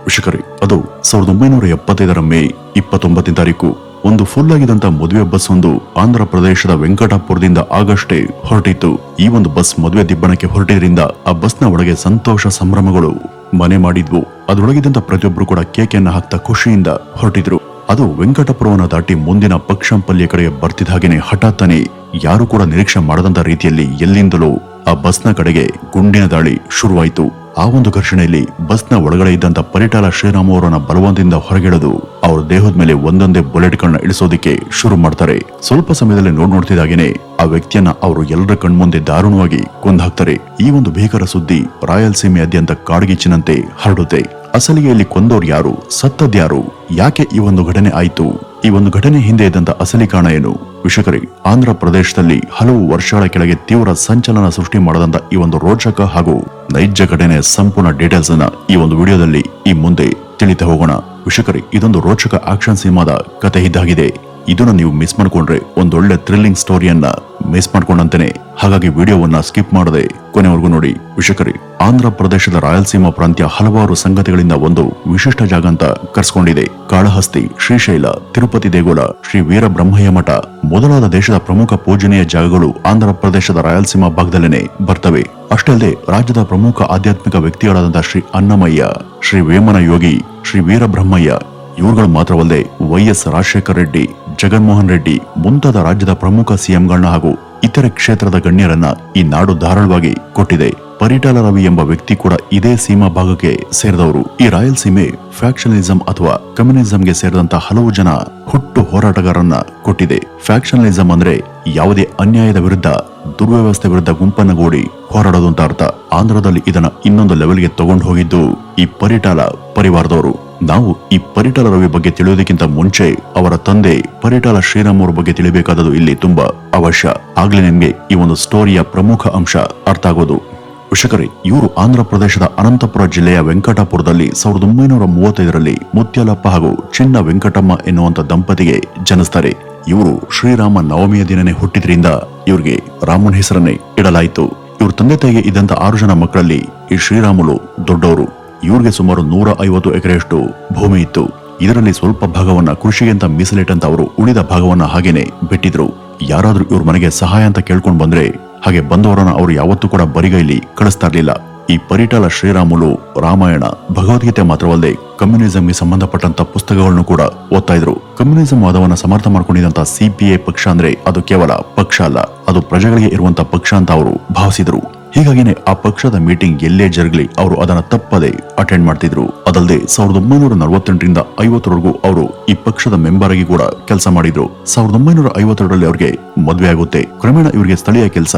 ವೀಕ್ಷಕರೇ, ಅದು 1975 ಮೇ 29 ತಾರೀಕು ಒಂದು ಫುಲ್ ಆಗಿದಂತ ಮದುವೆ ಬಸ್ ಒಂದು ಆಂಧ್ರ ಪ್ರದೇಶದ ವೆಂಕಟಾಪುರದಿಂದ ಆಗಷ್ಟೇ ಹೊರಟಿತ್ತು. ಈ ಒಂದು ಬಸ್ ಮದುವೆ ದಿಬ್ಬಣಕ್ಕೆ ಹೊರಟಿದ್ರಿಂದ ಆ ಬಸ್ನ ಒಳಗೆ ಸಂತೋಷ ಸಂಭ್ರಮಗಳು ಮನೆ ಮಾಡಿದ್ವು. ಅದರೊಳಗಿದ್ದಂತ ಪ್ರತಿಯೊಬ್ರು ಕೂಡ ಕೇಕೆಯನ್ನ ಹಾಕ್ತಾ ಖುಷಿಯಿಂದ ಹೊರಟಿದ್ರು. ಅದು ವೆಂಕಟಪುರವನ್ನ ದಾಟಿ ಮುಂದಿನ ಪಕ್ಷಂಪಲ್ಯ ಕಡೆಗೆ ಬರ್ತಿದ್ದ ಹಾಗೇನೆ ಹಠಾತ್ತನೆ ಯಾರು ಕೂಡ ನಿರೀಕ್ಷೆ ಮಾಡದಂತ ರೀತಿಯಲ್ಲಿ ಎಲ್ಲಿಂದಲೂ ಆ ಬಸ್ನ ಕಡೆಗೆ ಗುಂಡಿನ ದಾಳಿ ಶುರುವಾಯಿತು. ಆ ಒಂದು ಘರ್ಷಣೆಯಲ್ಲಿ ಬಸ್ನ ಒಳಗಡೆ ಇದ್ದಂತ ಪರಿಟಾಲ ಶ್ರೀರಾಮ್ ಅವರನ್ನ ಬಲವಂತದಿಂದ ಹೊರಗೆಳೆದು ಅವ್ರ ದೇಹದ ಮೇಲೆ ಒಂದೊಂದೇ ಬುಲೆಟ್ಗಳನ್ನ ಇಳಿಸೋದಿಕ್ಕೆ ಶುರು ಮಾಡ್ತಾರೆ. ಸ್ವಲ್ಪ ಸಮಯದಲ್ಲಿ ನೋಡ್ತಿದ್ದಾಗೇನೆ ಆ ವ್ಯಕ್ತಿಯನ್ನ ಅವರು ಎಲ್ಲರ ಕಣ್ಮುಂದೆ ದಾರುಣವಾಗಿ ಕೊಂದಾಕ್ತಾರೆ. ಈ ಒಂದು ಭೀಕರ ಸುದ್ದಿ ರಾಯಲಸೀಮೆಯಾದ್ಯಂತ ಕಾಡ್ಗಿಚ್ಚಿನಂತೆ ಹರಡುತ್ತೆ. ಅಸಲಿಗೆ ಇಲ್ಲಿ ಕೊಂದೋರು ಯಾರು, ಸತ್ತದ್ಯಾರು, ಯಾಕೆ ಈ ಒಂದು ಘಟನೆ ಆಯ್ತು, ಈ ಒಂದು ಘಟನೆ ಹಿಂದೆ ಇದ್ದಂತ ಅಸಲಿ ಕಾರಣ ಏನು? ವೀಕ್ಷಕರೇ, ಆಂಧ್ರ ಪ್ರದೇಶದಲ್ಲಿ ಹಲವು ವರ್ಷಗಳ ಕೆಳಗೆ ತೀವ್ರ ಸಂಚಲನ ಸೃಷ್ಟಿ ಮಾಡದಂತ ಈ ಒಂದು ರೋಚಕ ಹಾಗೂ ನೈಜ ಘಟನೆಯ ಸಂಪೂರ್ಣ ಡೀಟೇಲ್ಸ್ ಅನ್ನ ಈ ಒಂದು ವಿಡಿಯೋದಲ್ಲಿ ಈ ಮುಂದೆ ತಿಳಿತಾ ಹೋಗೋಣ. ವೀಕ್ಷಕರೇ, ಇದೊಂದು ರೋಚಕ ಆಕ್ಷನ್ ಸಿನಿಮಾದ ಕತೆ ಇದ್ದಾಗಿದೆ. ಇದನ್ನ ನೀವು ಮಿಸ್ ಮಾಡ್ಕೊಂಡ್ರೆ ಒಂದೊಳ್ಳೆ ಥ್ರಿಲ್ಲಿಂಗ್ ಸ್ಟೋರಿಯನ್ನ ಮಿಸ್ ಮಾಡ್ಕೊಂಡಂತಾನೆ. ಹಾಗಾಗಿ ವಿಡಿಯೋವನ್ನ ಸ್ಕಿಪ್ ಮಾಡದೆ ಕೊನೆವರೆಗೂ ನೋಡಿ. ವೀಕ್ಷಕರೇ, ಆಂಧ್ರ ಪ್ರದೇಶದ ರಾಯಲಸೀಮಾ ಪ್ರಾಂತ್ಯ ಹಲವಾರು ಸಂಗತಿಗಳಿಂದ ಒಂದು ವಿಶಿಷ್ಟ ಜಾಗ ಅಂತ ಕರೆಸ್ಕೊಂಡಿದೆ. ಕಾಳಹಸ್ತಿ, ಶ್ರೀಶೈಲ, ತಿರುಪತಿ ದೇಗುಲ, ಶ್ರೀ ವೀರಬ್ರಹ್ಮಯ್ಯ ಮಠ ಮೊದಲಾದ ದೇಶದ ಪ್ರಮುಖ ಪೂಜನೀಯ ಜಾಗಗಳು ಆಂಧ್ರ ಪ್ರದೇಶದ ರಾಯಲಸೀಮಾ ಭಾಗದಲ್ಲೇನೆ ಬರ್ತವೆ. ಅಷ್ಟೇ ಅಲ್ಲದೆ ರಾಜ್ಯದ ಪ್ರಮುಖ ಆಧ್ಯಾತ್ಮಿಕ ವ್ಯಕ್ತಿಗಳಾದಂತಹ ಶ್ರೀ ಅನ್ನಮಯ್ಯ, ಶ್ರೀ ವೇಮನ ಯೋಗಿ, ಶ್ರೀ ವೀರಬ್ರಹ್ಮಯ್ಯ ಇವುಗಳು ಮಾತ್ರವಲ್ಲದೆ ವೈಎಸ್ ರಾಜಶೇಖರ ರೆಡ್ಡಿ, ಜಗನ್ಮೋಹನ್ ರೆಡ್ಡಿ ಮುಂತಾದ ರಾಜ್ಯದ ಪ್ರಮುಖ ಸಿಎಂಗಳನ್ನ ಹಾಗೂ ಇತರೆ ಕ್ಷೇತ್ರದ ಗಣ್ಯರನ್ನ ಈ ನಾಡು ಧಾರಾಳವಾಗಿ ಕೊಟ್ಟಿದೆ. ಪರಿಟಾಲ ರವಿ ಎಂಬ ವ್ಯಕ್ತಿ ಕೂಡ ಇದೇ ಸೀಮಾ ಭಾಗಕ್ಕೆ ಸೇರಿದವರು. ಈ ರಾಯಲಸೀಮೆ ಫ್ಯಾಕ್ಷನಲಿಸಂ ಅಥವಾ ಕಮ್ಯುನಿಸಂಗೆ ಸೇರಿದಂತ ಹಲವು ಜನ ಹುಟ್ಟು ಹೋರಾಟಗಾರರನ್ನ ಕೊಟ್ಟಿದೆ. ಫ್ಯಾಕ್ಷನಲಿಸಂ ಅಂದ್ರೆ ಯಾವುದೇ ಅನ್ಯಾಯದ ವಿರುದ್ಧ, ದುರ್ವ್ಯವಸ್ಥೆ ವಿರುದ್ಧ ಗುಂಪನ್ನಗೂಡಿ ಹೋರಾಡೋದು ಅಂತ ಅರ್ಥ. ಆಂಧ್ರದಲ್ಲಿ ಇದನ್ನ ಇನ್ನೊಂದು ಲೆವೆಲ್ಗೆ ತಗೊಂಡು ಹೋಗಿದ್ದು ಈ ಪರಿಟಾಲ ಪರಿವಾರದವರು. ನಾವು ಈ ಪರಿಟಾಲ ರವಿ ಬಗ್ಗೆ ತಿಳಿಯೋದಕ್ಕಿಂತ ಮುಂಚೆ ಅವರ ತಂದೆ ಪರಿಟಾಲ ಶ್ರೀರಾಮ್ ಅವರ ಬಗ್ಗೆ ತಿಳಿಬೇಕಾದದ್ದು ಇಲ್ಲಿ ತುಂಬಾ ಅವಶ್ಯ. ಆಗ್ಲೇ ನಿಮ್ಗೆ ಈ ಒಂದು ಸ್ಟೋರಿಯ ಪ್ರಮುಖ ಅಂಶ ಅರ್ಥ ಆಗೋದು. ವೀಕ್ಷಕರೇ, ಇವರು ಆಂಧ್ರ ಪ್ರದೇಶದ ಅನಂತಪುರ ಜಿಲ್ಲೆಯ ವೆಂಕಟಾಪುರದಲ್ಲಿ 1935ರಲ್ಲಿ ಮುತ್ಯಾಲಪ್ಪ ಹಾಗೂ ಚಿನ್ನ ವೆಂಕಟಮ್ಮ ಎನ್ನುವಂತ ದಂಪತಿಗೆ ಜನಿಸ್ತಾರೆ. ಇವರು ಶ್ರೀರಾಮ ನವಮಿಯ ದಿನನೇ ಹುಟ್ಟಿದ್ರಿಂದ ಇವ್ರಿಗೆ ರಾಮನ ಹೆಸರನ್ನೇ ಇಡಲಾಯಿತು. ಇವ್ರ ತಂದೆ ತಾಯಿಗೆ ಇದ್ದಂತ 6 ಜನ ಮಕ್ಕಳಲ್ಲಿ ಈ ಶ್ರೀರಾಮುಲು ದೊಡ್ಡವರು. ಇವ್ರಿಗೆ ಸುಮಾರು 150 ಎಕರೆಯಷ್ಟು ಭೂಮಿ ಇತ್ತು. ಇದರಲ್ಲಿ ಸ್ವಲ್ಪ ಭಾಗವನ್ನ ಕೃಷಿಗೆ ಅಂತ ಮೀಸಲಿಟ್ಟಂತ ಅವರು ಉಳಿದ ಭಾಗವನ್ನ ಹಾಗೇನೆ ಬಿಟ್ಟಿದ್ರು. ಯಾರಾದ್ರೂ ಇವ್ರ ಮನೆಗೆ ಸಹಾಯ ಅಂತ ಕೇಳ್ಕೊಂಡ್ ಬಂದ್ರೆ ಹಾಗೆ ಬಂದವರನ್ನ ಅವರು ಯಾವತ್ತೂ ಕೂಡ ಬರಿಗೈಲಿ ಕಳಿಸ್ತಾ ಇರ್ಲಿಲ್ಲ. ಈ ಪರಿಟಾಲ ಶ್ರೀರಾಮುಲು ರಾಮಾಯಣ, ಭಗವದ್ಗೀತೆ ಮಾತ್ರವಲ್ಲದೆ ಕಮ್ಯುನಿಸಂಗೆ ಸಂಬಂಧಪಟ್ಟಂತ ಪುಸ್ತಕಗಳನ್ನು ಕೂಡ ಓದ್ತಾ ಇದ್ರು. ಕಮ್ಯುನಿಸಂ ವಾದವನ್ನ ಸಮರ್ಥ ಮಾಡ್ಕೊಂಡಿದ್ದಂತ ಸಿಪಿಐ ಪಕ್ಷ ಅಂದ್ರೆ ಅದು ಕೇವಲ ಪಕ್ಷ ಅಲ್ಲ, ಅದು ಪ್ರಜೆಗಳಿಗೆ ಇರುವಂತ ಪಕ್ಷ ಅಂತ ಅವರು ಭಾವಿಸಿದ್ರು. ಹೀಗಾಗಿನೇ ಆ ಪಕ್ಷದ ಮೀಟಿಂಗ್ ಎಲ್ಲೇ ಜರುಗಲಿ ಅವರು ಅದನ್ನ ತಪ್ಪದೆ ಅಟೆಂಡ್ ಮಾಡ್ತಿದ್ರು. ಅದಲ್ಲದೆ 1948ರಿಂದ 50ರವರೆಗೂ ಅವರು ಈ ಪಕ್ಷದ ಮೆಂಬರ್ ಆಗಿ ಕೂಡ ಕೆಲಸ ಮಾಡಿದ್ರು. 1952ರಲ್ಲಿ ಅವ್ರಿಗೆ ಮದುವೆ ಆಗುತ್ತೆ. ಕ್ರಮೇಣ ಇವರಿಗೆ ಸ್ಥಳೀಯ ಕೆಲಸ,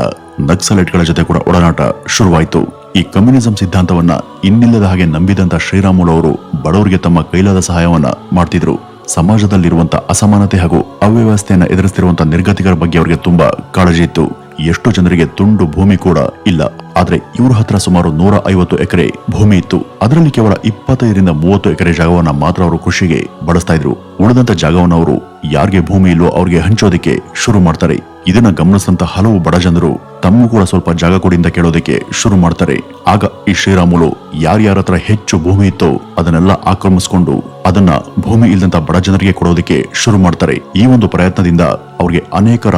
ನಕ್ಸಲೈಟ್ಗಳ ಜೊತೆ ಕೂಡ ಒಡನಾಟ ಶುರುವಾಯಿತು. ಈ ಕಮ್ಯುನಿಸಂ ಸಿದ್ಧಾಂತವನ್ನ ಇನ್ನಿಲ್ಲದ ಹಾಗೆ ನಂಬಿದಂತ ಶ್ರೀರಾಮುಲು ಅವರು ಬಡವರಿಗೆ ತಮ್ಮ ಕೈಲಾದ ಸಹಾಯವನ್ನ ಮಾಡ್ತಿದ್ರು. ಸಮಾಜದಲ್ಲಿರುವಂತ ಅಸಮಾನತೆ ಹಾಗೂ ಅವ್ಯವಸ್ಥೆಯನ್ನ ಎದುರಿಸ್ತಿರುವಂತ ನಿರ್ಗತಿಕರ ಬಗ್ಗೆ ಅವರಿಗೆ ತುಂಬಾ ಕಾಳಜಿ ಇತ್ತು. ಎಷ್ಟು ಜನರಿಗೆ ತುಂಡು ಭೂಮಿ ಕೂಡ ಇಲ್ಲ. ಆದ್ರೆ ಇವ್ರ ಹತ್ರ ಸುಮಾರು 150 ಎಕರೆ ಭೂಮಿ ಇತ್ತು. ಅದರಲ್ಲಿ ಕೇವಲ 25ರಿಂದ 30 ಎಕರೆ ಜಾಗವನ್ನ ಮಾತ್ರ ಅವರು ಕೃಷಿಗೆ ಬಳಸ್ತಾ ಇದ್ರು. ಉಳಿದಂತ ಜಾಗವನ್ನು ಅವರು ಯಾರಿಗೆ ಭೂಮಿ ಇಲ್ವೋ ಅವ್ರಿಗೆ ಹಂಚೋದಕ್ಕೆ ಶುರು ಮಾಡ್ತಾರೆ. ಇದನ್ನ ಗಮನಿಸಿದಂತ ಹಲವು ಬಡ ಜನರು ತಮಗೂ ಕೂಡ ಸ್ವಲ್ಪ ಜಾಗ ಕೊಡಿ ಅಂತ ಕೇಳೋದಕ್ಕೆ ಶುರು ಮಾಡ್ತಾರೆ. ಆಗ ಈ ಶ್ರೀರಾಮುಲು ಯಾರ್ಯಾರ ಹತ್ರ ಹೆಚ್ಚು ಭೂಮಿ ಇತ್ತೋ ಅದನ್ನೆಲ್ಲ ಆಕ್ರಮಿಸಿಕೊಂಡು ಅದನ್ನ ಭೂಮಿ ಇಲ್ಲದಂತ ಬಡ ಜನರಿಗೆ ಕೊಡೋದಕ್ಕೆ ಶುರು ಮಾಡ್ತಾರೆ. ಈ ಒಂದು ಪ್ರಯತ್ನದಿಂದ ಅವ್ರಿಗೆ ಅನೇಕರ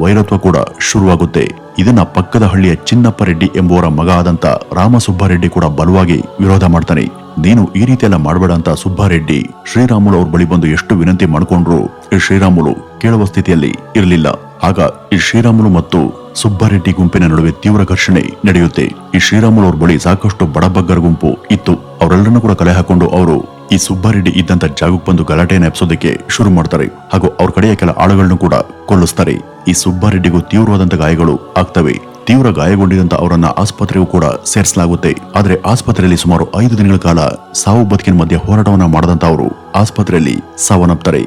ವೈರತ್ವ ಕೂಡ ಶುರುವಾಗುತ್ತೆ. ಇದನ್ನ ಪಕ್ಕದ ಹಳ್ಳಿಯ ಚಿನ್ನಪ್ಪ ರೆಡ್ಡಿ ಎಂಬುವರ ಮಗ ಆದಂತ ರಾಮಸುಬ್ಬಾರೆಡ್ಡಿ ಕೂಡ ಬಲವಾಗಿ ವಿರೋಧ ಮಾಡ್ತಾನೆ. ನೀನು ಈ ರೀತಿ ಎಲ್ಲ ಮಾಡಬೇಡ ಅಂತ ಸುಬ್ಬಾರೆಡ್ಡಿ ಶ್ರೀರಾಮುಲು ಅವ್ರ ಬಳಿ ಬಂದು ಎಷ್ಟು ವಿನಂತಿ ಮಾಡ್ಕೊಂಡ್ರು ಈ ಶ್ರೀರಾಮುಲು ಕೇಳುವ ಸ್ಥಿತಿಯಲ್ಲಿ ಇರಲಿಲ್ಲ. ಆಗ ಈ ಶ್ರೀರಾಮುಲು ಮತ್ತು ಸುಬ್ಬಾರೆಡ್ಡಿ ಗುಂಪಿನ ನಡುವೆ ತೀವ್ರ ಘರ್ಷಣೆ ನಡೆಯುತ್ತೆ. ಈ ಶ್ರೀರಾಮುಲು ಅವ್ರ ಬಳಿ ಸಾಕಷ್ಟು ಬಡಬಗ್ಗರ ಗುಂಪು ಇತ್ತು. ಅವರೆಲ್ಲರನ್ನೂ ಕೂಡ ಕಲೆ ಹಾಕೊಂಡು ಅವರು ಈ ಸುಬ್ಬಾರೆಡ್ಡಿ ಇದ್ದಂತ ಜಾಗಕ್ಕೆ ಬಂದು ಗಲಾಟೆಯನ್ನು ಎಬ್ಸೋದಕ್ಕೆ ಶುರು ಮಾಡ್ತಾರೆ ಹಾಗೂ ಅವ್ರ ಕಡೆಯ ಕೆಲ ಆಳುಗಳನ್ನು ಕೂಡ ಕೊಲ್ಲಿಸ್ತಾರೆ. ಈ ಸುಬ್ಬಾರೆಡ್ಡಿಗೂ ತೀವ್ರವಾದಂತ ಗಾಯಗಳು ಆಗ್ತವೆ. ತೀವ್ರ ಗಾಯಗೊಂಡಿದ್ದಂತ ಅವರನ್ನ ಆಸ್ಪತ್ರೆಗೂ ಕೂಡ ಸೇರಿಸಲಾಗುತ್ತೆ. ಆದ್ರೆ ಆಸ್ಪತ್ರೆಯಲ್ಲಿ ಸುಮಾರು 5 ದಿನಗಳ ಕಾಲ ಸಾವು ಬದುಕಿನ ಮಧ್ಯೆ ಹೋರಾಟವನ್ನ ಮಾಡದಂತ ಅವರು ಆಸ್ಪತ್ರೆಯಲ್ಲಿ ಸಾವನ್ನಪ್ತಾರೆ.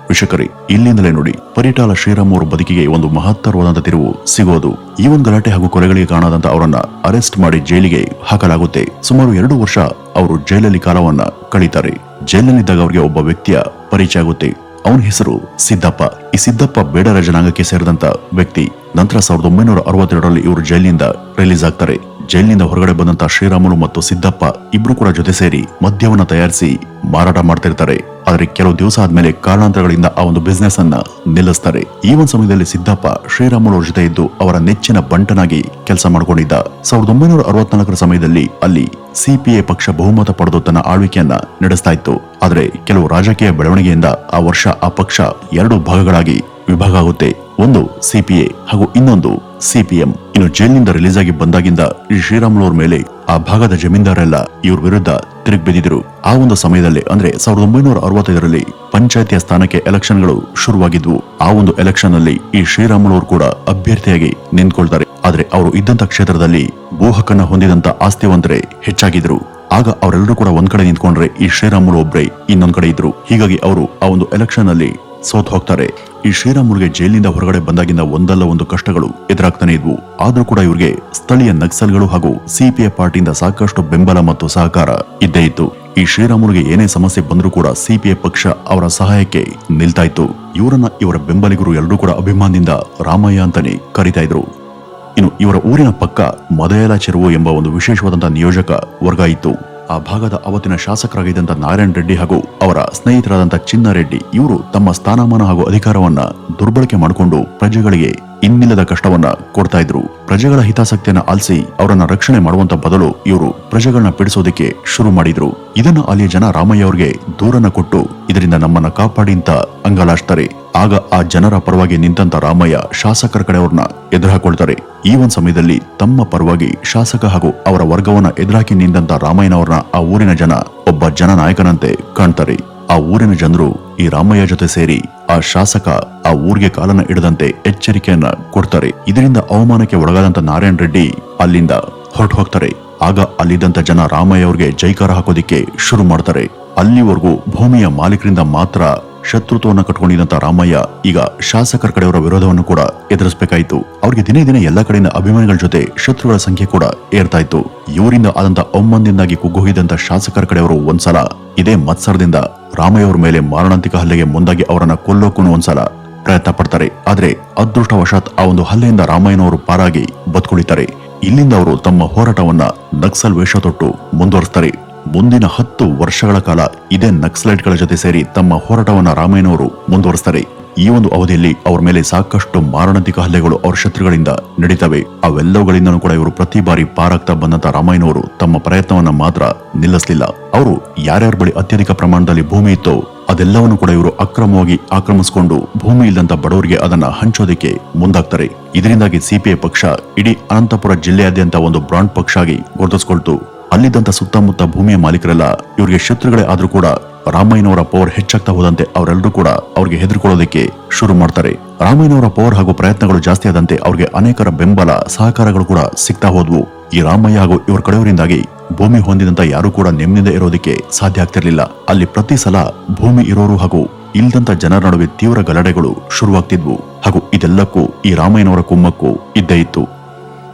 ವೀಕ್ಷಕರೇ, ಇಲ್ಲಿಂದಲೇ ನೋಡಿ ಪರಿಟಾಲ ಶ್ರೀರಾಮ್ ಅವರ ಬದುಕಿಗೆ ಒಂದು ಮಹತ್ತರವಾದಂತ ತಿರುವು ಸಿಗೋದು. ಈ ಒಂದು ಗಲಾಟೆ ಹಾಗೂ ಕೊಲೆಗಳಿಗೆ ಕಾರಣಾದಂತ ಅವರನ್ನ ಅರೆಸ್ಟ್ ಮಾಡಿ ಜೈಲಿಗೆ ಹಾಕಲಾಗುತ್ತೆ. ಸುಮಾರು 2 ವರ್ಷ ಅವರು ಜೈಲಲ್ಲಿ ಕಾಲವನ್ನ ಕಳೀತಾರೆ. ಜೈಲಿನಲ್ಲಿದ್ದಾಗ ಅವರಿಗೆ ಒಬ್ಬ ವ್ಯಕ್ತಿಯ ಪರಿಚಯ ಆಗುತ್ತೆ. ಅವನ ಹೆಸರು ಸಿದ್ದಪ್ಪ. ಈ ಸಿದ್ದಪ್ಪ ಬೇಡರ ಜನಾಂಗಕ್ಕೆ ಸೇರಿದಂತ ವ್ಯಕ್ತಿ. ನಂತರ 1962ರಲ್ಲಿ ಇವರು ಜೈಲಿನಿಂದ ರಿಲೀಸ್ ಆಗ್ತಾರೆ. ಜೈಲಿನಿಂದ ಹೊರಗಡೆ ಬಂದಂತ ಶ್ರೀರಾಮುಲು ಮತ್ತು ಸಿದ್ದಪ್ಪ ಇಬ್ರು ಕೂಡ ಜೊತೆ ಸೇರಿ ಮದ್ಯವನ್ನ ತಯಾರಿಸಿ ಮಾರಾಟ ಮಾಡ್ತಿರ್ತಾರೆ. ಆದ್ರೆ ಕೆಲವು ದಿವಸ ಆದ್ಮೇಲೆ ಕಾರಣಾಂತರಗಳಿಂದ ಆ ಒಂದು ಬಿಸ್ನೆಸ್ ಅನ್ನ ನಿಲ್ಲಿಸ್ತಾರೆ. ಈ ಒಂದು ಸಮಯದಲ್ಲಿ ಸಿದ್ದಪ್ಪ ಶ್ರೀರಾಮುಲು ಅವ್ರ ಜೊತೆ ಇದ್ದು ಅವರ ನೆಚ್ಚಿನ ಬಂಟನಾಗಿ ಕೆಲಸ ಮಾಡ್ಕೊಂಡಿದ್ದ. 1964ರ ಸಮಯದಲ್ಲಿ ಅಲ್ಲಿ ಸಿಪಿಐ ಪಕ್ಷ ಬಹುಮತ ಪಡೆದು ತನ್ನ ಆಳ್ವಿಕೆಯನ್ನ ನಡೆಸ್ತಾ ಇತ್ತು. ಆದ್ರೆ ಕೆಲವು ರಾಜಕೀಯ ಬೆಳವಣಿಗೆಯಿಂದ ಆ ವರ್ಷ ಆ ಪಕ್ಷ 2 ಭಾಗಗಳಾಗಿ ವಿಭಾಗ ಆಗುತ್ತೆ. ಒಂದು ಸಿಪಿಐ ಹಾಗೂ ಇನ್ನೊಂದು ಸಿಪಿಎಂ. ಇನ್ನು ಜೈಲಿನಿಂದ ರಿಲೀಸ್ ಆಗಿ ಬಂದಾಗಿಂದ ಈ ಶ್ರೀರಾಮುಲು ಅವ್ರ ಮೇಲೆ ಆ ಭಾಗದ ಜಮೀನ್ದಾರೆಲ್ಲ ಇವ್ರ ವಿರುದ್ಧ ತಿರುಗಿ ಬಿದ್ದಿದ್ರು. ಆ ಒಂದು ಸಮಯದಲ್ಲಿ ಅಂದ್ರೆ 1965ರಲ್ಲಿ ಪಂಚಾಯತಿಯ ಸ್ಥಾನಕ್ಕೆ ಎಲೆಕ್ಷನ್ಗಳು ಶುರುವಾಗಿದ್ವು. ಆ ಒಂದು ಎಲೆಕ್ಷನ್ ಅಲ್ಲಿ ಈ ಶ್ರೀರಾಮುಲು ಅವರು ಕೂಡ ಅಭ್ಯರ್ಥಿಯಾಗಿ ನಿಂತ್ಕೊಳ್ತಾರೆ. ಆದ್ರೆ ಅವರು ಇದ್ದಂತ ಕ್ಷೇತ್ರದಲ್ಲಿ ಭೂ ಹಕ್ಕನ್ನ ಹೊಂದಿದಂತ ಆಸ್ತಿವಂತರೇ ಹೆಚ್ಚಾಗಿದ್ರು. ಆಗ ಅವರೆಲ್ಲರೂ ಕೂಡ ಒಂದ್ ಕಡೆ ನಿಂತ್ಕೊಂಡ್ರೆ ಈ ಶ್ರೀರಾಮುಲು ಒಬ್ರೇ ಇನ್ನೊಂದ್ ಕಡೆ ಇದ್ರು. ಹೀಗಾಗಿ ಅವರು ಆ ಒಂದು ಎಲೆಕ್ಷನ್ ಅಲ್ಲಿ ಸೋತ್ ಹೋಗ್ತಾರೆ. ಈ ಶ್ರೀರಾಮುಲ್ಗೆ ಜೈಲಿನಿಂದ ಹೊರಗಡೆ ಬಂದಾಗಿಂದ ಒಂದಲ್ಲ ಒಂದು ಕಷ್ಟಗಳು ಎದುರಾಗ್ತಾನೆ ಇದ್ವು. ಆದ್ರೂ ಕೂಡ ಇವ್ರಿಗೆ ಸ್ಥಳೀಯ ನಕ್ಸಲ್ಗಳು ಹಾಗೂ ಸಿಪಿಐ ಪಾರ್ಟಿಯಿಂದ ಸಾಕಷ್ಟು ಬೆಂಬಲ ಮತ್ತು ಸಹಕಾರ ಇದ್ದೇ ಇತ್ತು. ಈ ಶ್ರೀರಾಮುಲ್ಗೆ ಏನೇ ಸಮಸ್ಯೆ ಬಂದರೂ ಕೂಡ ಸಿಪಿಐ ಪಕ್ಷ ಅವರ ಸಹಾಯಕ್ಕೆ ನಿಲ್ತಾ ಇತ್ತು. ಇವರನ್ನ ಇವರ ಬೆಂಬಲಿಗರು ಎಲ್ಲರೂ ಕೂಡ ಅಭಿಮಾನದಿಂದ ರಾಮಯ್ಯ ಅಂತಾನೆ ಕರೀತಾ ಇದ್ರು. ಇನ್ನು ಇವರ ಊರಿನ ಪಕ್ಕ ಮದಯಲ ಚೆರುವು ಎಂಬ ಒಂದು ವಿಶೇಷವಾದಂತಹ ನಿಯೋಜಕ ವರ್ಗ ಇತ್ತು. ಆ ಭಾಗದ ಅವತ್ತಿನ ಶಾಸಕರಾಗಿದ್ದಂತ ನಾರಾಯಣ ರೆಡ್ಡಿ ಹಾಗೂ ಅವರ ಸ್ನೇಹಿತರಾದಂತ ಚಿನ್ನಾರೆಡ್ಡಿ ಇವರು ತಮ್ಮ ಸ್ಥಾನಮಾನ ಹಾಗೂ ಅಧಿಕಾರವನ್ನ ದುರ್ಬಳಕೆ ಮಾಡಿಕೊಂಡು ಪ್ರಜೆಗಳಿಗೆ ಇನ್ನಿಲ್ಲದ ಕಷ್ಟವನ್ನ ಕೊಡ್ತಾ ಇದ್ರು. ಪ್ರಜೆಗಳ ಹಿತಾಸಕ್ತಿಯನ್ನ ಆಲಿಸಿ ಅವರನ್ನ ರಕ್ಷಣೆ ಮಾಡುವಂತ ಬದಲು ಇವರು ಪ್ರಜೆಗಳನ್ನ ಪೀಡಿಸೋದಕ್ಕೆ ಶುರು ಮಾಡಿದ್ರು. ಇದನ್ನ ಅಲ್ಲಿಯ ಜನ ರಾಮಯ್ಯ ಅವ್ರಿಗೆ ದೂರನ್ನ ಕೊಟ್ಟು ಇದರಿಂದ ನಮ್ಮನ್ನ ಕಾಪಾಡಿ ಅಂತ ಅಂಗಲಾಚ್ತಾರೆ. ಆಗ ಆ ಜನರ ಪರವಾಗಿ ನಿಂತಂತ ರಾಮಯ್ಯ ಶಾಸಕರ ಕಡೆ ಅವ್ರನ್ನ ಎದುರಾಕೊಳ್ತಾರೆ. ಈ ಒಂದ್ ಸಮಯದಲ್ಲಿ ತಮ್ಮ ಪರವಾಗಿ ಶಾಸಕ ಹಾಗೂ ಅವರ ವರ್ಗವನ್ನ ಎದುರಾಕಿ ನಿಂತಂತ ರಾಮಯ್ಯನವ್ರನ್ನ ಆ ಊರಿನ ಜನ ಒಬ್ಬ ಜನನಾಯಕನಂತೆ ಕಾಣ್ತಾರೆ. ಆ ಊರಿನ ಜನರು ಈ ರಾಮಯ್ಯ ಜೊತೆ ಸೇರಿ ಆ ಶಾಸಕ ಆ ಊರಿಗೆ ಕಾಲನ್ನ ಇಡದಂತೆ ಎಚ್ಚರಿಕೆಯನ್ನ ಕೊಡ್ತಾರೆ. ಇದರಿಂದ ಅವಮಾನಕ್ಕೆ ಒಳಗಾದಂತ ನಾರಾಯಣ ರೆಡ್ಡಿ ಅಲ್ಲಿಂದ ಹೊರಟು ಹೋಗ್ತಾರೆ. ಆಗ ಅಲ್ಲಿದ್ದಂತ ಜನ ರಾಮಯ್ಯ ಅವ್ರಿಗೆ ಜೈಕಾರ ಹಾಕೋದಿಕ್ಕೆ ಶುರು ಮಾಡ್ತಾರೆ. ಅಲ್ಲಿವರೆಗೂ ಭೂಮಿಯ ಮಾಲೀಕರಿಂದ ಮಾತ್ರ ಶತ್ರುತ್ವವನ್ನು ಕಟ್ಕೊಂಡಿದ್ದಂತ ರಾಮಯ್ಯ ಈಗ ಶಾಸಕರ ಕಡೆಯವರ ವಿರೋಧವನ್ನು ಕೂಡ ಎದುರಿಸಬೇಕಾಯಿತು. ಅವ್ರಿಗೆ ದಿನೇ ದಿನೇ ಎಲ್ಲಾ ಕಡೆಯಿಂದ ಅಭಿಮಾನಿಗಳ ಜೊತೆ ಶತ್ರುಗಳ ಸಂಖ್ಯೆ ಕೂಡ ಏರ್ತಾ ಇತ್ತು. ಇವರಿಂದ ಆದಂತ ಅವಮಾನದಿಂದಾಗಿ ಕುಗ್ಗೋಗಿದ್ದಂತ ಶಾಸಕರ ಕಡೆಯವರು ಒಂದ್ಸಲ ಇದೇ ಮತ್ಸರದಿಂದ ರಾಮಯ್ಯ ಅವರ ಮೇಲೆ ಮಾರಣಾಂತಿಕ ಹಲ್ಲೆಗೆ ಮುಂದಾಗಿ ಅವರನ್ನ ಕೊಲ್ಲೋಕು ಒಂದ್ಸಲ ಪ್ರಯತ್ನ ಪಡ್ತಾರೆ. ಆದ್ರೆ ಅದೃಷ್ಟವಶಾತ್ ಆ ಒಂದು ಹಲ್ಲೆಯಿಂದ ರಾಮಯ್ಯನವರು ಪಾರಾಗಿ ಬದುಕುಳಿತಾರೆ. ಇಲ್ಲಿಂದ ಅವರು ತಮ್ಮ ಹೋರಾಟವನ್ನ ನಕ್ಸಲ್ ವೇಷ ತೊಟ್ಟು ಮುಂದುವರಿಸ್ತಾರೆ. ಮುಂದಿನ 10 ವರ್ಷಗಳ ಕಾಲ ಇದೇ ನಕ್ಸಲೈಟ್ಗಳ ಜೊತೆ ಸೇರಿ ತಮ್ಮ ಹೋರಾಟವನ್ನ ರಾಮಯ್ಯನವರು ಮುಂದುವರಿಸ್ತಾರೆ. ಈ ಒಂದು ಅವಧಿಯಲ್ಲಿ ಅವರ ಮೇಲೆ ಸಾಕಷ್ಟು ಮಾರಣಾಂತಿಕ ಹಲ್ಲೆಗಳು ಅವರ ಶತ್ರುಗಳಿಂದ ನಡೀತವೆ. ಅವೆಲ್ಲವುಗಳಿಂದನೂ ಕೂಡ ಇವರು ಪ್ರತಿ ಬಾರಿ ಪಾರಾಗ್ತಾ ಬಂದಂತ ರಾಮಯ್ಯನವರು ತಮ್ಮ ಪ್ರಯತ್ನವನ್ನ ಮಾತ್ರ ನಿಲ್ಲಿಸಲಿಲ್ಲ. ಅವರು ಯಾರ್ಯಾರ ಬಳಿ ಅತ್ಯಧಿಕ ಪ್ರಮಾಣದಲ್ಲಿ ಭೂಮಿ ಇತ್ತೋ ಅದೆಲ್ಲವನ್ನು ಕೂಡ ಇವರು ಅಕ್ರಮವಾಗಿ ಆಕ್ರಮಿಸಿಕೊಂಡು ಭೂಮಿ ಇಲ್ಲದಂತ ಬಡವರಿಗೆ ಅದನ್ನ ಹಂಚೋದಿಕ್ಕೆ ಮುಂದಾಗ್ತಾರೆ. ಇದರಿಂದಾಗಿ ಸಿಪಿಐ ಪಕ್ಷ ಇಡೀ ಅನಂತಪುರ ಜಿಲ್ಲೆಯಾದ್ಯಂತ ಒಂದು ಬ್ರಾಂಡ್ ಪಕ್ಷ ಆಗಿ ಗುರುತಿಸಿಕೊಳ್ತು. ಅಲ್ಲಿದ್ದಂತ ಸುತ್ತಮುತ್ತ ಭೂಮಿಯ ಮಾಲೀಕರೆಲ್ಲ ಇವರಿಗೆ ಶತ್ರುಗಳೇ ಆದ್ರೂ ಕೂಡ ರಾಮಯ್ಯನವರ ಪವರ್ ಹೆಚ್ಚಾಗ್ತಾ ಹೋದಂತೆ ಅವರೆಲ್ಲರೂ ಕೂಡ ಅವ್ರಿಗೆ ಹೆದರ್ಕೊಳ್ಳೋದಕ್ಕೆ ಶುರು ಮಾಡ್ತಾರೆ. ರಾಮಯ್ಯನವರ ಪವರ್ ಹಾಗೂ ಪ್ರಯತ್ನಗಳು ಜಾಸ್ತಿ ಆದಂತೆ ಅವ್ರಿಗೆ ಅನೇಕರ ಬೆಂಬಲ ಸಹಕಾರಗಳು ಕೂಡ ಸಿಗ್ತಾ ಹೋದ್ವು. ಈ ರಾಮಯ್ಯ ಹಾಗೂ ಇವರ ಕಡೆಯವರಿಂದಾಗಿ ಭೂಮಿ ಹೊಂದಿದಂತ ಯಾರು ಕೂಡ ನೆಮ್ಮದಿಯಿಂದ ಇರೋದಕ್ಕೆ ಸಾಧ್ಯ ಆಗ್ತಿರ್ಲಿಲ್ಲ. ಅಲ್ಲಿ ಪ್ರತಿ ಸಲ ಭೂಮಿ ಇರೋರು ಹಾಗೂ ಇಲ್ದಂತ ಜನರ ನಡುವೆ ತೀವ್ರ ಗಲಾಟೆಗಳು ಶುರುವಾಗ್ತಿದ್ವು. ಹಾಗೂ ಇದೆಲ್ಲಕ್ಕೂ ಈ ರಾಮಯ್ಯನವರ ಕುಮ್ಮಕ್ಕು ಇದ್ದೇ ಇತ್ತು.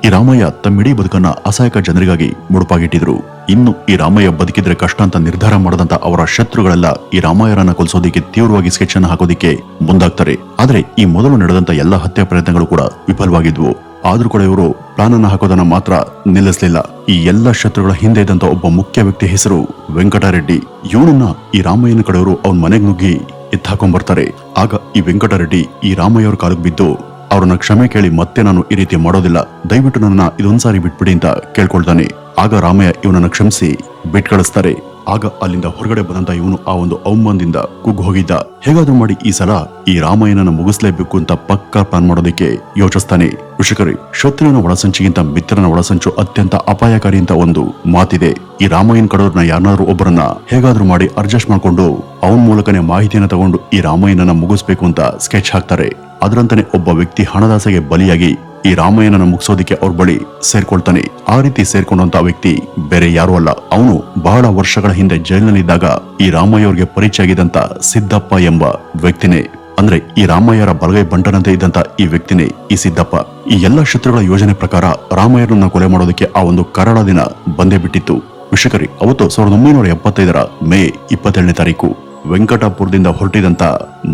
ಈ ರಾಮಯ್ಯ ತಮ್ಮಿಡೀ ಬದುಕನ್ನ ಅಸಹಾಯಕ ಜನರಿಗಾಗಿ ಮುಡುಪಾಗಿಟ್ಟಿದ್ರು. ಇನ್ನು ಈ ರಾಮಯ್ಯ ಬದುಕಿದ್ರೆ ಕಷ್ಟ ಅಂತ ನಿರ್ಧಾರ ಮಾಡದಂತ ಅವರ ಶತ್ರುಗಳೆಲ್ಲ ಈ ರಾಮಯ್ಯರನ್ನ ಕೊಲ್ಸೋದಿಕ್ಕೆ ತೀವ್ರವಾಗಿ ಸ್ಕೆಚ್ ಅನ್ನು ಹಾಕೋದಿಕ್ಕೆ ಮುಂದಾಗ್ತಾರೆ. ಆದ್ರೆ ಈ ಮೊದಲು ನಡೆದಂತ ಎಲ್ಲ ಹತ್ಯೆ ಪ್ರಯತ್ನಗಳು ಕೂಡ ವಿಫಲವಾಗಿದ್ವು. ಆದ್ರೂ ಕೂಡ ಇವರು ಪ್ಲಾನ್ ಅನ್ನ ಹಾಕೋದನ್ನ ಮಾತ್ರ ನಿಲ್ಲಿಸಲಿಲ್ಲ. ಈ ಎಲ್ಲ ಶತ್ರುಗಳ ಹಿಂದೆ ಇದ್ದಂತ ಒಬ್ಬ ಮುಖ್ಯ ವ್ಯಕ್ತಿ ಹೆಸರು ವೆಂಕಟರೆಡ್ಡಿ. ಇವನನ್ನ ಈ ರಾಮಯ್ಯನ ಕಡೆಯವರು ಅವನ ಮನೆಗೆ ನುಗ್ಗಿ ಎತ್ತಾಕೊಂಡ್ಬರ್ತಾರೆ. ಆಗ ಈ ವೆಂಕಟರೆಡ್ಡಿ ಈ ರಾಮಯ್ಯವ್ರ ಕಾಲಕ್ಕೆ ಬಿದ್ದು ಅವರನ್ನ ಕ್ಷಮೆ ಕೇಳಿ ಮತ್ತೆ ನಾನು ಈ ರೀತಿ ಮಾಡೋದಿಲ್ಲ, ದಯವಿಟ್ಟು ನನ್ನ ಇದೊಂದ್ಸಾರಿ ಬಿಟ್ಬಿಡಿ ಅಂತ ಕೇಳ್ಕೊಳ್ತಾನೆ. ಆಗ ರಾಮಯ್ಯ ಇವನನ್ನ ಕ್ಷಮಿಸಿ ಬಿಟ್ ಕಳಿಸ್ತಾರೆ. ಆಗ ಅಲ್ಲಿಂದ ಹೊರಗಡೆ ಬಂದಂತ ಇವನು ಆ ಒಂದು ಅವಮಾನದಿಂದ ಕುಗ್ಗು ಹೋಗಿದ್ದ. ಹೇಗಾದ್ರೂ ಮಾಡಿ ಈ ಸಲ ಈ ರಾಮಯ್ಯನನ್ನ ಮುಗಿಸ್ಲೇಬೇಕು ಅಂತ ಪಕ್ಕಾ ಪ್ಲಾನ್ ಮಾಡೋದಕ್ಕೆ ಯೋಚಿಸ್ತಾನೆ. ವೀಕ್ಷಕರೇ, ಶತ್ರುವಿನ ಒಳಸಂಚಿಗಿಂತ ಮಿತ್ರನ ಒಳಸಂಚು ಅತ್ಯಂತ ಅಪಾಯಕಾರಿ ಅಂತ ಒಂದು ಮಾತಿದೆ. ಈ ರಾಮಯ್ಯನ ಕಡೆಯವ್ರನ್ನ ಯಾರನ್ನಾದ್ರೂ ಒಬ್ಬರನ್ನ ಹೇಗಾದ್ರೂ ಮಾಡಿ ಅಡ್ಜಸ್ಟ್ ಮಾಡ್ಕೊಂಡು ಅವನ ಮೂಲಕನೇ ಮಾಹಿತಿಯನ್ನ ತಗೊಂಡು ಈ ರಾಮಯ್ಯನನ್ನ ಮುಗಿಸ್ಬೇಕು ಅಂತ ಸ್ಕೆಚ್ ಹಾಕ್ತಾರೆ. ಅದರಂತಾನೆ ಒಬ್ಬ ವ್ಯಕ್ತಿ ಹಣದಾಸೆಗೆ ಬಲಿಯಾಗಿ ಈ ರಾಮಯ್ಯನನ್ನ ಮುಗಿಸೋದಿಕ್ಕೆ ಅವ್ರ ಬಳಿ ಸೇರ್ಕೊಳ್ತಾನೆ. ಆ ರೀತಿ ಸೇರ್ಕೊಂಡಂತ ವ್ಯಕ್ತಿ ಬೇರೆ ಯಾರು ಅಲ್ಲ, ಅವನು ಬಹಳ ವರ್ಷಗಳ ಹಿಂದೆ ಜೈಲಿನಲ್ಲಿದ್ದಾಗ ಈ ರಾಮಯ್ಯ ಅವ್ರಿಗೆ ಪರಿಚಯ ಆಗಿದ್ದಂತ ಸಿದ್ದಪ್ಪ ಎಂಬ ವ್ಯಕ್ತಿನೇ. ಅಂದ್ರೆ ಈ ರಾಮಯ್ಯರ ಬಲಗೈ ಬಂಟನಂತೆ ಇದ್ದಂತ ಈ ವ್ಯಕ್ತಿನೇ ಈ ಸಿದ್ದಪ್ಪ. ಈ ಎಲ್ಲ ಶತ್ರುಗಳ ಯೋಜನೆ ಪ್ರಕಾರ ರಾಮಯ್ಯರನ್ನ ಕೊಲೆ ಮಾಡೋದಕ್ಕೆ ಆ ಒಂದು ಕರಾಳ ದಿನ ಬಂದೇ ಬಿಟ್ಟಿತ್ತು. ವೀಕ್ಷಕರೇ, ಅವತ್ತು 1975ರ ಮೇ 27ನೇ ತಾರೀಕು ವೆಂಕಟಾಪುರದಿಂದ ಹೊರಟಿದಂತ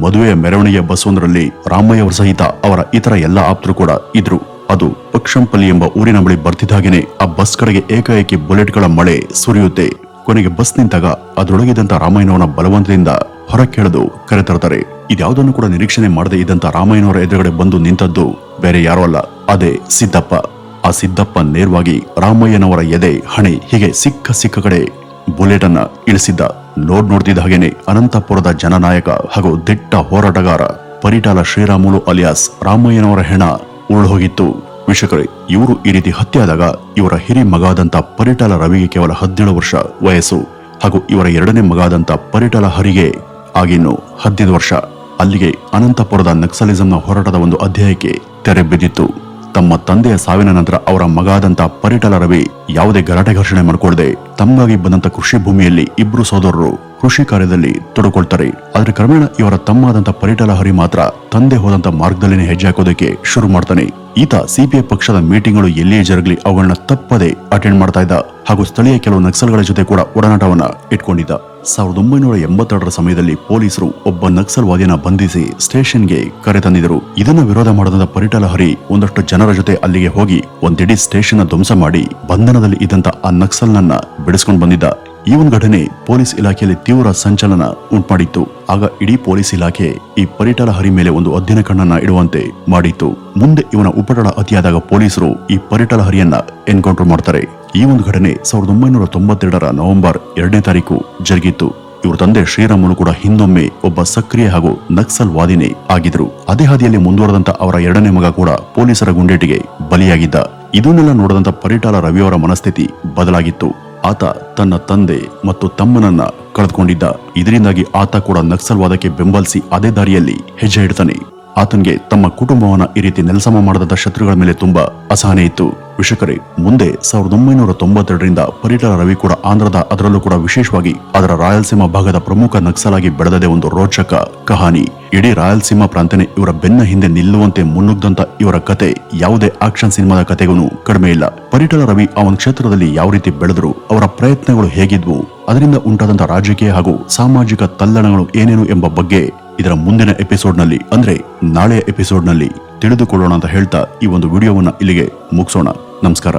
ಮದುವೆಯ ಮೆರವಣಿಗೆ ಬಸ್ ಒಂದರಲ್ಲಿ ರಾಮಯ್ಯ ಅವರ ಸಹಿತ ಅವರ ಇತರ ಎಲ್ಲ ಆಪ್ತರು ಕೂಡ ಇದ್ರು. ಅದು ಪಕ್ಷಂಪಲ್ಲಿ ಎಂಬ ಊರಿನ ಬಳಿ ಬರ್ತಿದ್ದಾಗೇನೆ ಆ ಬಸ್ ಕಡೆಗೆ ಏಕಾಏಕಿ ಬುಲೆಟ್ಗಳ ಮಳೆ ಸುರಿಯುತ್ತೆ. ಕೊನೆಗೆ ಬಸ್ ನಿಂತಾಗ ಅದರೊಳಗಿದ್ದಂತ ರಾಮಯ್ಯನವರ ಬಲವಂತದಿಂದ ಹೊರಕ್ಕೆಳೆದು ಕರೆತರ್ತಾರೆ. ಇದ್ಯಾವುದನ್ನು ಕೂಡ ನಿರೀಕ್ಷಣೆ ಮಾಡದೇ ಇದ್ದಂತ ರಾಮಯ್ಯನವರ ಎದುರುಗಡೆ ಬಂದು ನಿಂತದ್ದು ಬೇರೆ ಯಾರೋ ಅಲ್ಲ, ಅದೇ ಸಿದ್ದಪ್ಪ. ಆ ಸಿದ್ದಪ್ಪ ನೇರವಾಗಿ ರಾಮಯ್ಯನವರ ಎದೆ, ಹಣೆ ಹೀಗೆ ಸಿಕ್ಕ ಕಡೆ ಬುಲೆಟ್ ಅನ್ನ ಇಳಿಸಿದ್ದ. ನೋಡ್ತಿದ್ದ ಹಾಗೇನೆ ಅನಂತಪುರದ ಜನನಾಯಕ ಹಾಗೂ ದಿಟ್ಟ ಹೋರಾಟಗಾರ ಪರಿಟಾಲ ಶ್ರೀರಾಮುಲು ಅಲಿಯಾಸ್ ರಾಮಯ್ಯನವರ ಹೆಣ ಉರುಳು ಹೋಗಿತ್ತು. ವೀಕ್ಷಕರೇ, ಇವರು ಈ ರೀತಿ ಹತ್ಯೆ ಆದಾಗ ಇವರ ಹಿರಿ ಮಗಾದಂತ ಪರಿಟಾಲ ರವಿಗೆ ಕೇವಲ 17 ವರ್ಷ ವಯಸ್ಸು ಹಾಗೂ ಇವರ ಎರಡನೇ ಮಗಾದಂತ ಪರಿಟಾಲ ಹರಿಗೆ ಆಗಿನ್ನು 15 ವರ್ಷ. ಅಲ್ಲಿಗೆ ಅನಂತಪುರದ ನಕ್ಸಲಿಸಂನ ಹೋರಾಟದ ಒಂದು ಅಧ್ಯಾಯಕ್ಕೆ ತೆರೆ ಬಿದ್ದಿತ್ತು. ತಮ್ಮ ತಂದೆಯ ಸಾವಿನ ನಂತರ ಅವರ ಮಗಾದಂತ ಪರಿಟಾಲ ರವಿ ಯಾವುದೇ ಗಲಾಟೆ ಘರ್ಷಣೆ ಮಾಡಿಕೊಳ್ಳದೆ ತಮ್ಗಾಗಿ ಬಂದಂತ ಕೃಷಿ ಭೂಮಿಯಲ್ಲಿ ಇಬ್ರು ಸೋದರರು ಕೃಷಿ ಕಾರ್ಯದಲ್ಲಿ ತೊಡಕೊಳ್ತಾರೆ. ಆದ್ರೆ ಕ್ರಮೇಣ ಇವರ ತಮ್ಮಾದಂತ ಪರಿಟಾಲ ಹರಿ ಮಾತ್ರ ತಂದೆ ಹೋದಂತ ಮಾರ್ಗದಲ್ಲಿನೇ ಹೆಜ್ಜೆ ಹಾಕೋದಕ್ಕೆ ಶುರು ಮಾಡ್ತಾನೆ. ಈತ ಸಿಪಿಐ ಪಕ್ಷದ ಮೀಟಿಂಗ್ಗಳು ಎಲ್ಲಿಯೇ ಜರಗಲಿ ಅವುಗಳನ್ನ ತಪ್ಪದೆ ಅಟೆಂಡ್ ಮಾಡ್ತಾ ಇದ್ದ ಹಾಗೂ ಸ್ಥಳೀಯ ಕೆಲವು ನಕ್ಸಲ್ಗಳ ಜೊತೆ ಕೂಡ ಒಡನಾಟವನ್ನ ಇಟ್ಕೊಂಡಿದ್ದ. 1982ರ ಸಮಯದಲ್ಲಿ ಪೊಲೀಸರು ಒಬ್ಬ ನಕ್ಸಲ್ವಾದಿಯನ್ನ ಬಂಧಿಸಿ ಸ್ಟೇಷನ್ಗೆ ಕರೆ ತಂದಿದ್ರು. ಇದನ್ನ ವಿರೋಧ ಮಾಡದ ಪರಿಟಾಲ ಹರಿ ಒಂದಷ್ಟು ಜನರ ಜೊತೆ ಅಲ್ಲಿಗೆ ಹೋಗಿ ಒಂದಿಡೀ ಸ್ಟೇಷನ್ ಧ್ವಂಸ ಮಾಡಿ ಬಂಧನದಲ್ಲಿ ಇದ್ದಂತ ಆ ನಕ್ಸಲ್ನನ್ನ ಬಿಡಿಸ್ಕೊಂಡು ಬಂದಿದ್ದ. ಈ ಒಂದು ಘಟನೆ ಪೊಲೀಸ್ ಇಲಾಖೆಯಲ್ಲಿ ತೀವ್ರ ಸಂಚಲನ ಉಂಟುಮಾಡಿತ್ತು. ಆಗ ಇಡೀ ಪೊಲೀಸ್ ಇಲಾಖೆ ಈ ಪರಿಟಾಲ ಹರಿ ಮೇಲೆ ಒಂದು ಅಧ್ಯಯನ ಕಣ್ಣನ್ನ ಇಡುವಂತೆ ಮಾಡಿತ್ತು. ಮುಂದೆ ಇವನ ಉಪಟಳ ಅತಿಯಾದಾಗ ಪೊಲೀಸರು ಈ ಪರಿಟಾಲ ಹರಿಯನ್ನ ಎನ್ಕೌಂಟರ್ ಮಾಡ್ತಾರೆ. ಈ ಒಂದು ಘಟನೆ 1992ರ ನವೆಂಬರ್ 2ನೇ ತಾರೀಕು ಜರುಗಿತ್ತು. ಇವ್ರ ತಂದೆ ಶ್ರೀರಾಮುಲು ಕೂಡ ಹಿಂದೊಮ್ಮೆ ಒಬ್ಬ ಸಕ್ರಿಯ ಹಾಗೂ ನಕ್ಸಲ್ ವಾದಿನೇ ಆಗಿದ್ರು. ಅದೇ ಹಾದಿಯಲ್ಲಿ ಮುಂದುವರೆದಂತ ಅವರ ಎರಡನೇ ಮಗ ಕೂಡ ಪೊಲೀಸರ ಗುಂಡೇಟಿಗೆ ಬಲಿಯಾಗಿದ್ದ. ಇದನ್ನೆಲ್ಲ ನೋಡಿದಂತ ಪರಿಟಾಲ ರವಿಯವರ ಮನಸ್ಥಿತಿ ಬದಲಾಗಿತ್ತು. ಆತ ತನ್ನ ತಂದೆ ಮತ್ತು ತಮ್ಮನನ್ನ ಕಳೆದುಕೊಂಡಿದ್ದ. ಇದರಿಂದಾಗಿ ಆತ ಕೂಡ ನಕ್ಸಲ್ವಾದಕ್ಕೆ ಬೆಂಬಲಿಸಿ ಅದೇ ದಾರಿಯಲ್ಲಿ ಹೆಜ್ಜೆ ಇಡ್ತಾನೆ. ಆತನಿಗೆ ತಮ್ಮ ಕುಟುಂಬವನ್ನ ಈ ರೀತಿ ನೆಲಸಮ ಮಾಡದಂತ ಶತ್ರುಗಳ ಮೇಲೆ ತುಂಬಾ ಅಸಹನೆ ಇತ್ತು. ವೀಕ್ಷಕರೇ, ಮುಂದೆ 1992ರಿಂದ ಪರಿಟಾಲ ರವಿ ಕೂಡ ಆಂಧ್ರದ, ಅದರಲ್ಲೂ ಕೂಡ ವಿಶೇಷವಾಗಿ ಅದರ ರಾಯಲಸೀಮಾ ಭಾಗದ ಪ್ರಮುಖ ನಕ್ಸಲ್ ಆಗಿ ಬೆಳೆದದೇ ಒಂದು ರೋಚಕ ಕಹಾನಿ. ಇಡೀ ರಾಯಲಸೀಮಾ ಪ್ರಾಂತ್ಯನೇ ಇವರ ಬೆನ್ನ ಹಿಂದೆ ನಿಲ್ಲುವಂತೆ ಮುನ್ನುಗ್ದಂತ ಇವರ ಕತೆ ಯಾವುದೇ ಆಕ್ಷನ್ ಸಿನಿಮಾದ ಕತೆಗೂ ಕಡಿಮೆ ಇಲ್ಲ. ಪರಿಟಾಲ ರವಿ ಆ ಒಂದು ಕ್ಷೇತ್ರದಲ್ಲಿ ಯಾವ ರೀತಿ ಬೆಳೆದ್ರು, ಅವರ ಪ್ರಯತ್ನಗಳು ಹೇಗಿದ್ವು, ಅದರಿಂದ ಉಂಟಾದಂತ ರಾಜಕೀಯ ಹಾಗೂ ಸಾಮಾಜಿಕ ತಲ್ಲಣಗಳು ಏನೇನು ಎಂಬ ಬಗ್ಗೆ ಇದರ ಮುಂದಿನ ಎಪಿಸೋಡ್ನಲ್ಲಿ, ಅಂದ್ರೆ ನಾಳೆಯ ಎಪಿಸೋಡ್ನಲ್ಲಿ ತಿಳಿದುಕೊಳ್ಳೋಣ ಅಂತ ಹೇಳ್ತಾ ಈ ಒಂದು ವಿಡಿಯೋವನ್ನ ಇಲ್ಲಿಗೆ ಮುಗಿಸೋಣ. ನಮಸ್ಕಾರ.